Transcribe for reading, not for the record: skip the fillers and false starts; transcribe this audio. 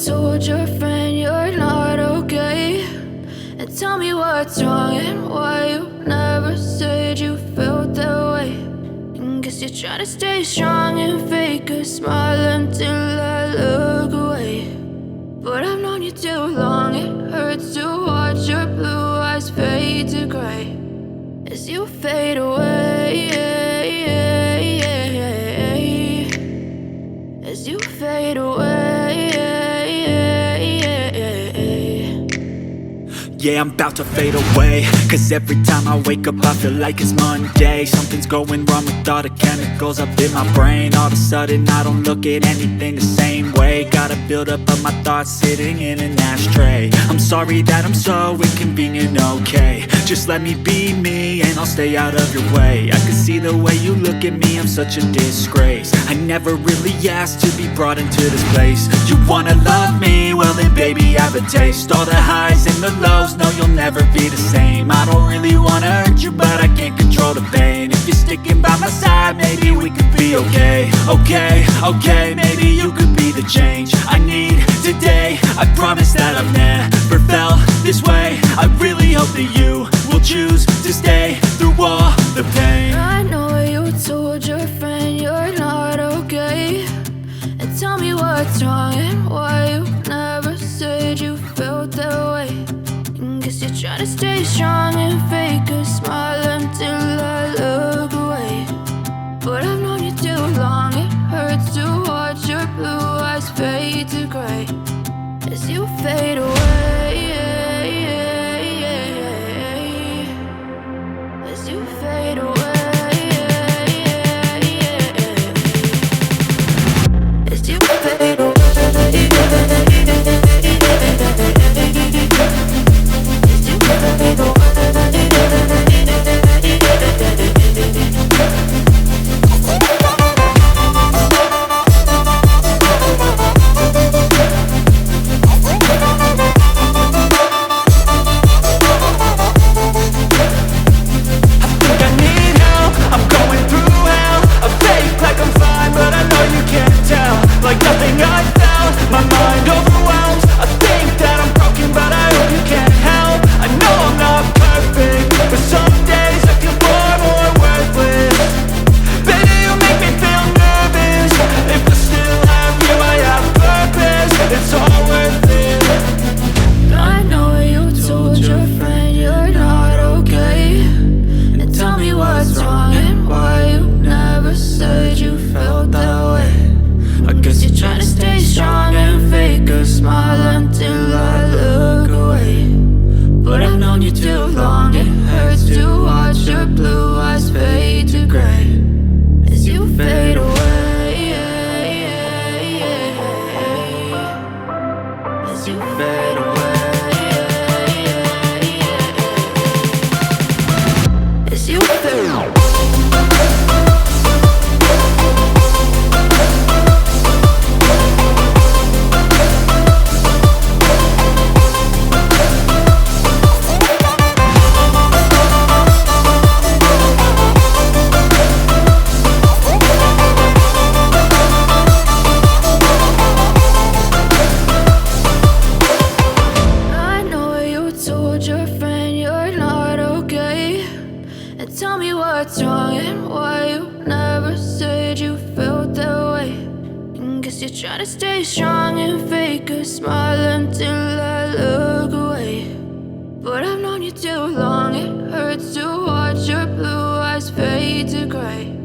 told your friend you're not okay, and tell me what's wrong and why you never said you felt that way. And guess you're trying to stay strong and fake a smile until I look away. But I've known you too long, it hurts to watch your blue eyes fade to gray as you fade away, as you fade away. Yeah, I'm about to fade away, cause every time I wake up I feel like it's Monday. Something's going wrong with all the chemicals up in my brain. All of a sudden I don't look at anything the same way. Gotta build up of my thoughts sitting in an ashtray. I'm sorry that I'm so inconvenient, okay. Just let me be me and I'll stay out of your way. I can see the way you look at me, I'm such a disgrace. I never really asked to be brought into this place. You wanna love me? Well then baby I have a taste. All the highs and the lows, no you'll never be the same. I don't really wanna hurt you but I can't control the pain. If you're sticking by my side maybe we could be okay. Okay, maybe you could be the change I need today. I promise that I've never felt this way. I really hope that you will choose to stay through all the pain. I know you told your friend you're not okay, and tell me what's wrong and why you never said you felt that way. And guess you're trying to stay strong and fake a smile until I look away. But I've known you too long, it hurts to watch your blue eyes fade to gray as you fade away, as you fade away, as you fade away. Like nothing I felt, my mind overwhelmed. I think that I'm broken, but I hope you can't help. I know I'm not perfect, but some days I feel far more worthless. Baby, you make me feel nervous. If I still have you, I have purpose. It's all worth it. I know you told your friend you're not okay, and tell me what's wrong and why you never said you felt that way. I guess you're trying to stay strong and fake a smile until I look away. But I've known you too long, it hurts to watch your blue eyes fade to gray as you fade away, as you fade away, as you fade away. Your friend you're not okay, and tell me what's wrong and why you never said you felt that way. And guess you're trying to stay strong and fake a smile until I look away. But I've known you too long, it hurts to watch your blue eyes fade to gray